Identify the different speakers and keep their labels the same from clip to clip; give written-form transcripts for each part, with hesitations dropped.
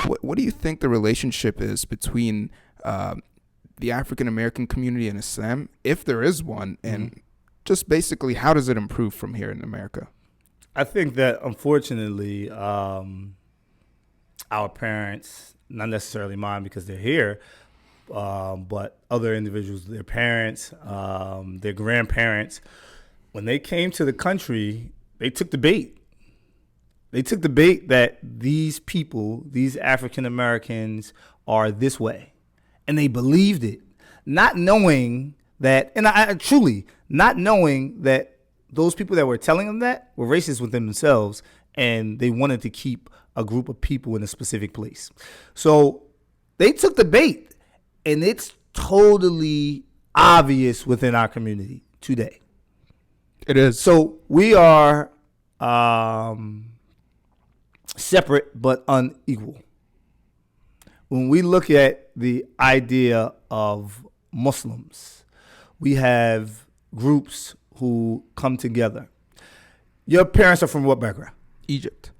Speaker 1: what do you think the relationship is between the African American community and Islam, if there is one, and just basically how does it improve from here in America?
Speaker 2: I think that unfortunately, our parents, not necessarily mine because they're here, but other individuals, their parents, their grandparents, when they came to the country, they took the bait. They took the bait that these people, these African Americans, are this way. And they believed it, not knowing that, and I truly, not knowing that those people that were telling them that were racist within themselves, and they wanted to keep a group of people in a specific place. So they took the bait, and it's totally obvious within our community today.
Speaker 1: It is.
Speaker 2: So we are separate but unequal. When we look at the idea of Muslims, we have groups who come together. Your parents are from what background?
Speaker 1: Egypt.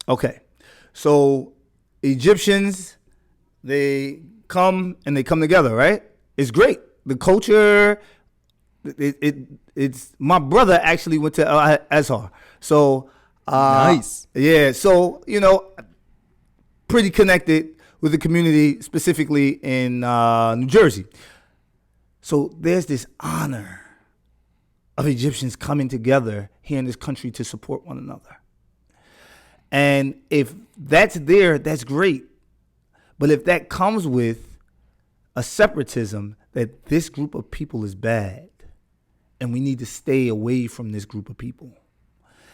Speaker 2: Okay. So Egyptians, they come together, right? It's great. The culture, it's my brother actually went to Azhar. So
Speaker 1: nice.
Speaker 2: Yeah. So, pretty connected with the community, specifically in New Jersey. So there's this honor of Egyptians coming together here in this country to support one another. And if that's there, that's great. But if that comes with a separatism that this group of people is bad and we need to stay away from this group of people,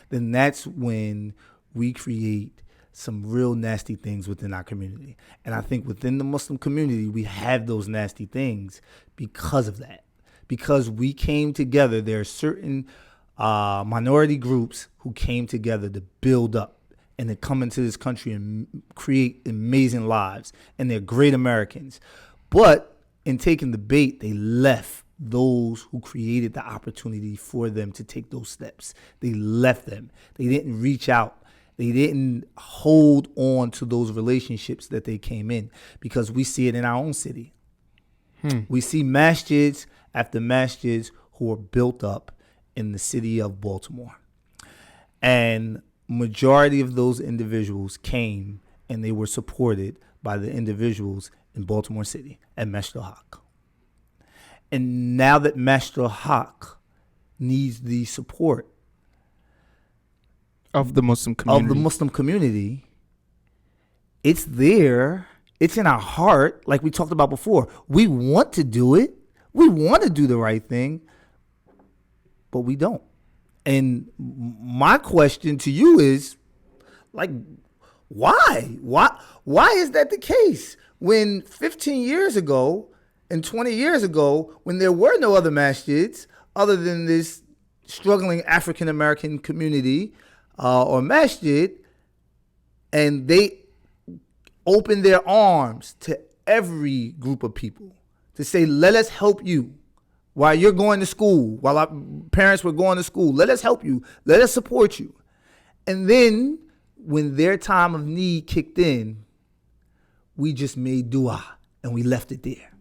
Speaker 2: then that's when we create some real nasty things within our community. And I think within the Muslim community, we have those nasty things because of that. Because we came together, there are certain minority groups who came together to build up and to come into this country and create amazing lives. And they're great Americans. But in taking the bait, they left those who created the opportunity for them to take those steps. They left them. They didn't reach out. They didn't hold on to those relationships that they came in, because we see it in our own city. We see masjids after masjids who are built up in the city of Baltimore. And majority of those individuals came and they were supported by the individuals in Baltimore City at Masjid al-Haq. And now that Masjid al-Haq needs the support
Speaker 1: of the Muslim community, it's there. It's in our heart, like we talked about before. We want to do it. We want to do the right thing, but we don't. And my question to you is, like, why? Why is that the case? When 15 years ago and 20 years ago, when there were no other masjids other than this struggling African-American community or masjid, and they opened their arms to every group of people to say, let us help you while you're going to school, while our parents were going to school. Let us help you. Let us support you. And then when their time of need kicked in, we just made dua and we left it there.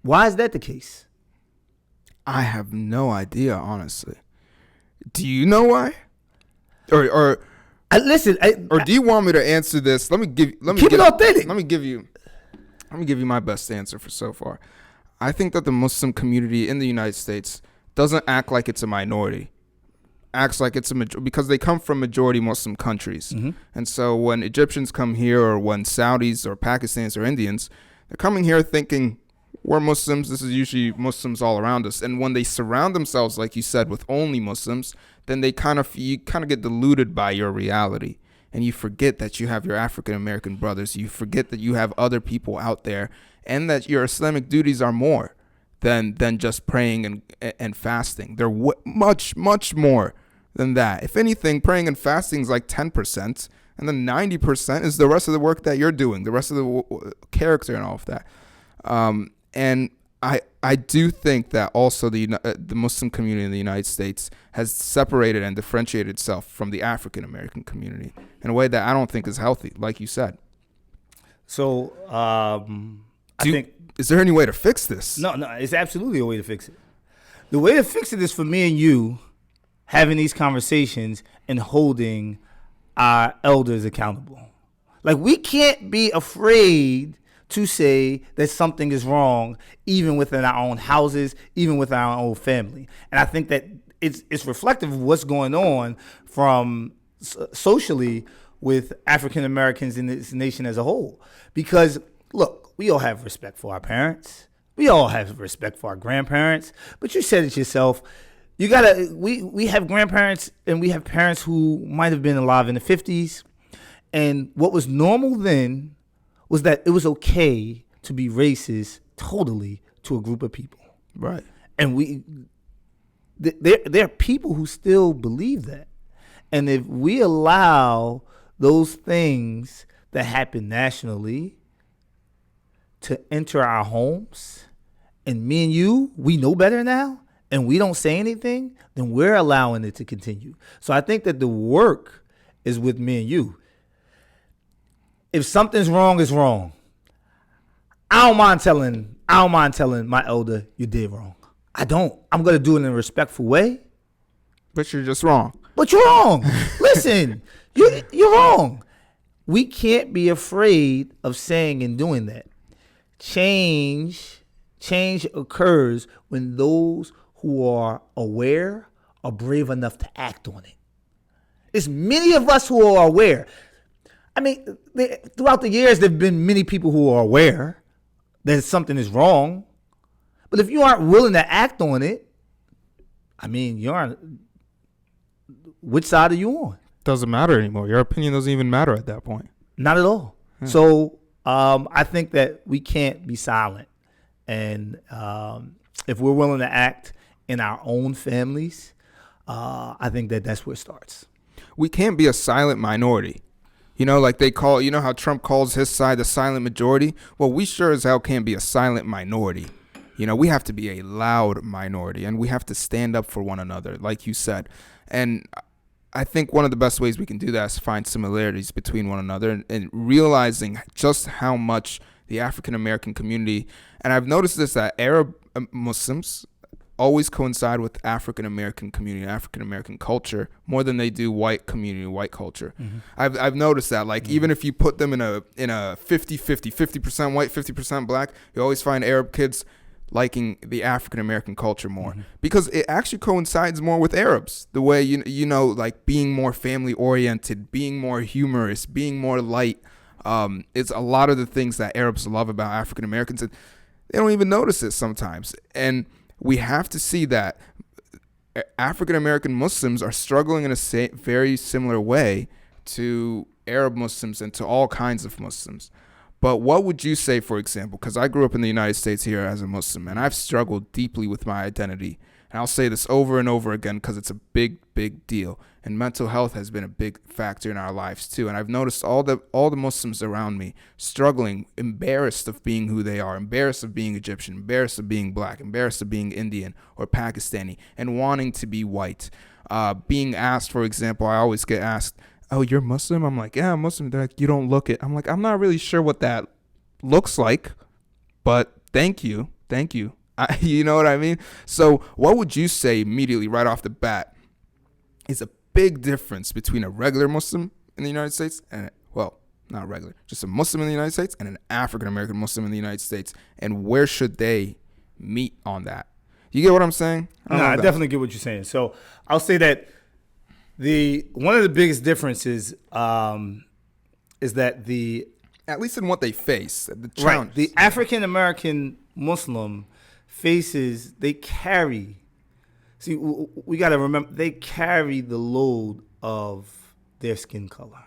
Speaker 1: Why is that the case? I have no idea, honestly. Do you know why? Or do you want me to answer this? Keep it authentic. Let me give you my best answer for so far. I think that the Muslim community in the United States doesn't act like it's a minority. Acts like it's a majority because they come from majority Muslim countries. Mm-hmm. And so when Egyptians come here, or when Saudis or Pakistanis or Indians, they're coming here thinking we're Muslims. This is usually Muslims all around us. And when they surround themselves, like you said, with only Muslims, then you kind of get diluted by your reality. And you forget that you have your African American brothers. You forget that you have other people out there, and that your Islamic duties are more than just praying and fasting. They're much, much more than that. If anything, praying and fasting is like 10%, and then 90% is the rest of the work that you're doing, the rest of the character and all of that. And
Speaker 3: I do think that also the Muslim community in the United States has separated and differentiated itself from the African American community in a way that I don't think is healthy, like you said.
Speaker 2: So I think
Speaker 3: is there any way to fix this?
Speaker 2: no, it's absolutely a way to fix it. The way to fix it is for me and you having these conversations and holding our elders accountable. Like, we can't be afraid to say that something is wrong, even within our own houses, even with our own family. And I think that it's reflective of what's going on from socially with African Americans in this nation as a whole. Because, look, we all have respect for our parents. We all have respect for our grandparents. But you said it yourself. We have grandparents and we have parents who might have been alive in the 50s. And what was normal then was that it was okay to be racist totally to a group of people.
Speaker 3: Right.
Speaker 2: And there are people who still believe that. And if we allow those things that happen nationally to enter our homes, and me and you, we know better now, and we don't say anything, then we're allowing it to continue. So I think that the work is with me and you. If something's wrong, it's wrong. I don't mind telling my elder you did wrong. I don't. I'm gonna do it in a respectful way.
Speaker 3: But you're just wrong.
Speaker 2: But you're wrong. Listen, you're wrong. We can't be afraid of saying and doing that. Change occurs when those who are aware are brave enough to act on it. It's many of us who are aware. I mean, throughout the years, there have been many people who are aware that something is wrong. But if you aren't willing to act on it, I mean, you're on, which side are you on?
Speaker 3: Doesn't matter anymore. Your opinion doesn't even matter at that point.
Speaker 2: Not at all. Yeah. So I think that we can't be silent. And if we're willing to act in our own families, I think that that's where it starts.
Speaker 3: We can't be a silent minority. You know, like you know how Trump calls his side the silent majority? Well, we sure as hell can't be a silent minority. You know, we have to be a loud minority, and we have to stand up for one another, like you said. And I think one of the best ways we can do that is find similarities between one another and realizing just how much the African American community, and I've noticed this, that Arab Muslims always coincide with African American community, African American culture more than they do white community, white culture. Mm-hmm. I've noticed that, like, even if you put them in a 50% white, 50% black, you always find Arab kids liking the African American culture more, because it actually coincides more with Arabs. The way you know, like being more family oriented, being more humorous, being more light. It's a lot of the things that Arabs love about African Americans, and they don't even notice it sometimes. And we have to see that African American Muslims are struggling in a very similar way to Arab Muslims and to all kinds of Muslims. But what would you say, for example, because I grew up in the United States here as a Muslim, and I've struggled deeply with my identity. And I'll say this over and over again because it's a big, big deal. And mental health has been a big factor in our lives too. And I've noticed all the Muslims around me struggling, embarrassed of being who they are, embarrassed of being Egyptian, embarrassed of being black, embarrassed of being Indian or Pakistani, and wanting to be white. Being asked, for example, I always get asked, "Oh, you're Muslim?" I'm like, "Yeah, I'm Muslim." They're like, "You don't look it." I'm like, "I'm not really sure what that looks like, but thank you. You know what I mean?" So what would you say immediately right off the bat is a big difference between a regular Muslim in the United States and, well, not regular, just a Muslim in the United States and an African-American Muslim in the United States, and where should they meet on that? You get what I'm saying?
Speaker 2: I definitely get what you're saying. So I'll say that one of the biggest differences is that
Speaker 3: at least in what they face, the challenge.
Speaker 2: Right, the African American Muslim faces, we got to remember, they carry the load of their skin color.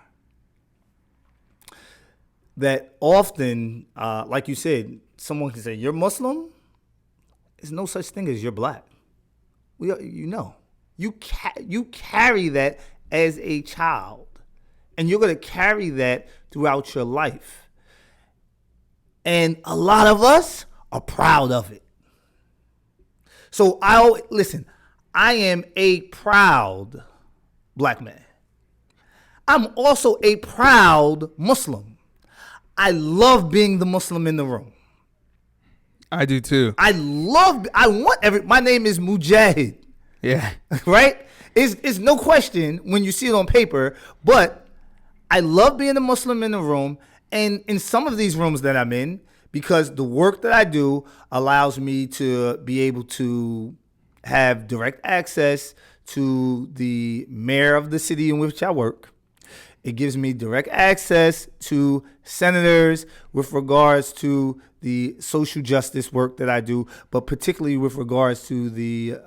Speaker 2: That often, like you said, someone can say, "You're Muslim?" There's no such thing as you're black. You carry that as a child, and you're going to carry that throughout your life. And a lot of us are proud of it. So listen, I am a proud black man. I'm also a proud Muslim. I love being the Muslim in the room.
Speaker 3: I do too.
Speaker 2: my name is Mujahid.
Speaker 3: Yeah.
Speaker 2: Right? It's no question when you see it on paper, but I love being a Muslim in the room, and in some of these rooms that I'm in, because the work that I do allows me to be able to have direct access to the mayor of the city in which I work. It gives me direct access to senators with regards to the social justice work that I do, but particularly with regards to the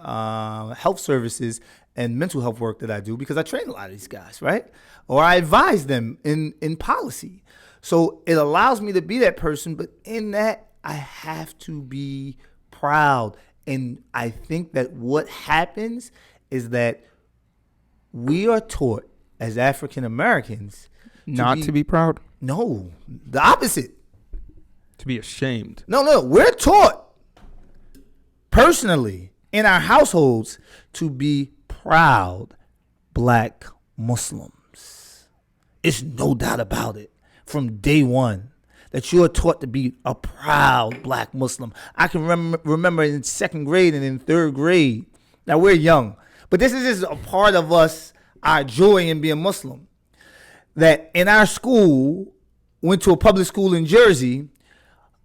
Speaker 2: health services and mental health work that I do, because I train a lot of these guys, right? Or I advise them in policy. So it allows me to be that person, but in that, I have to be proud. And I think that what happens is that we are taught as African Americans
Speaker 3: Not to be proud?
Speaker 2: No, the opposite.
Speaker 3: To be ashamed.
Speaker 2: No, we're taught personally in our households to be proud black Muslims. It's no doubt about it from day one that you are taught to be a proud black Muslim. I can remember in second grade and in third grade. Now, we're young, but this is just a part of us, our joy in being Muslim. That in our school, went to a public school in Jersey,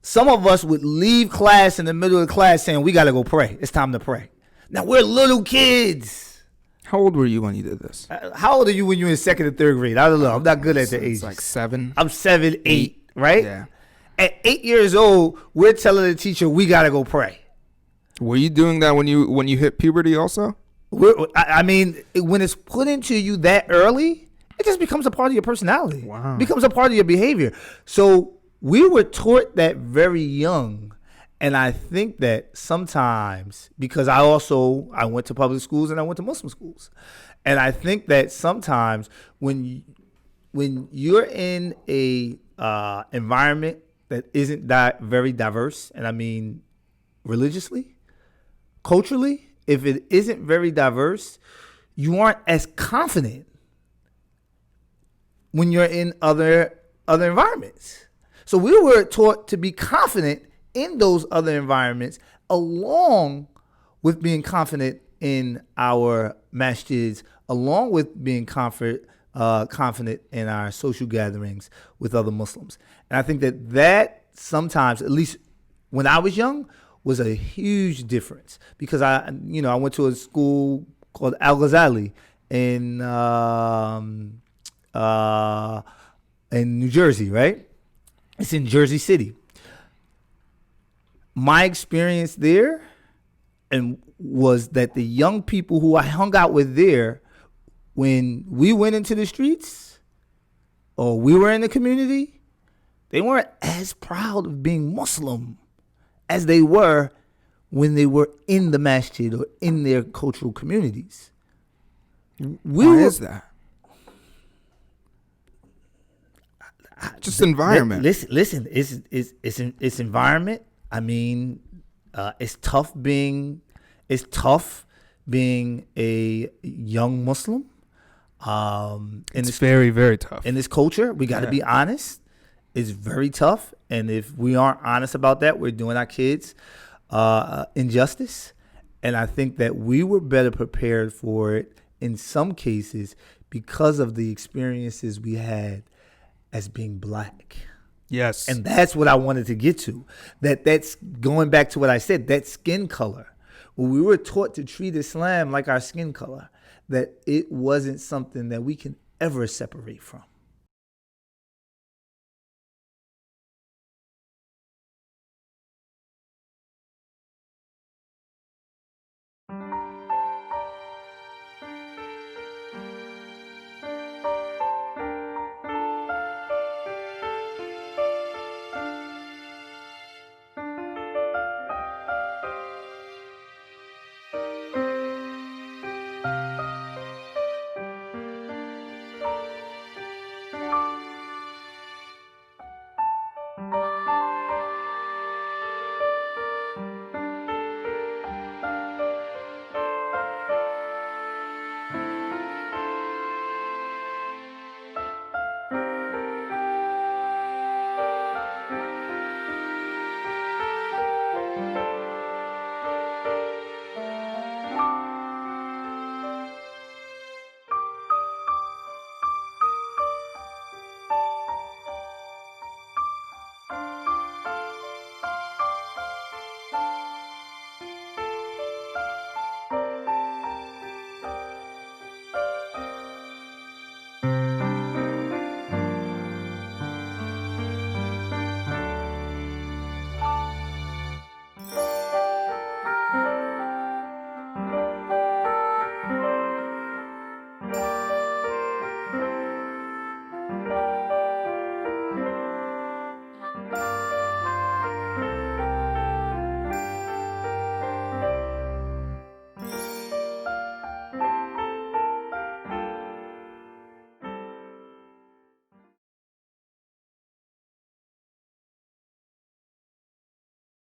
Speaker 2: some of us would leave class in the middle of the class saying, we got to go pray. It's time to pray. Now, we're little kids.
Speaker 3: How old were you when you did this?
Speaker 2: How old are you when you're in second and third grade? I don't know. I'm not good at the age.
Speaker 3: It's like 7.
Speaker 2: I'm 7, 8, right?
Speaker 3: Yeah.
Speaker 2: At 8 years old, we're telling the teacher, we got to go pray.
Speaker 3: Were you doing that when you hit puberty also?
Speaker 2: I mean, when it's put into you that early, it just becomes a part of your personality.
Speaker 3: Wow.
Speaker 2: It becomes a part of your behavior. So we were taught that very young. And I think that sometimes, because I went to public schools and I went to Muslim schools. And I think that sometimes when you're in a environment that isn't very diverse, and I mean religiously, culturally, if it isn't very diverse, you aren't as confident when you're in other environments. So we were taught to be confident in those other environments, along with being confident in our masjids, along with being confident in our social gatherings with other Muslims. And I think that sometimes, at least when I was young, was a huge difference, because I went to a school called Al-Ghazali in New Jersey, right? It's in Jersey City. My experience there was that the young people who I hung out with there, when we went into the streets or we were in the community, they weren't as proud of being Muslim as they were when they were in the masjid or in their cultural communities.
Speaker 3: Why is that? Just environment.
Speaker 2: Listen. It's environment. I mean, it's tough being a young Muslim.
Speaker 3: It's very, very tough.
Speaker 2: In this culture, we got to be honest. It's very tough, and if we aren't honest about that, we're doing our kids injustice. And I think that we were better prepared for it in some cases because of the experiences we had as being black.
Speaker 3: Yes.
Speaker 2: And that's what I wanted to get to. That's going back to what I said, that skin color. When we were taught to treat Islam like our skin color, that it wasn't something that we can ever separate from.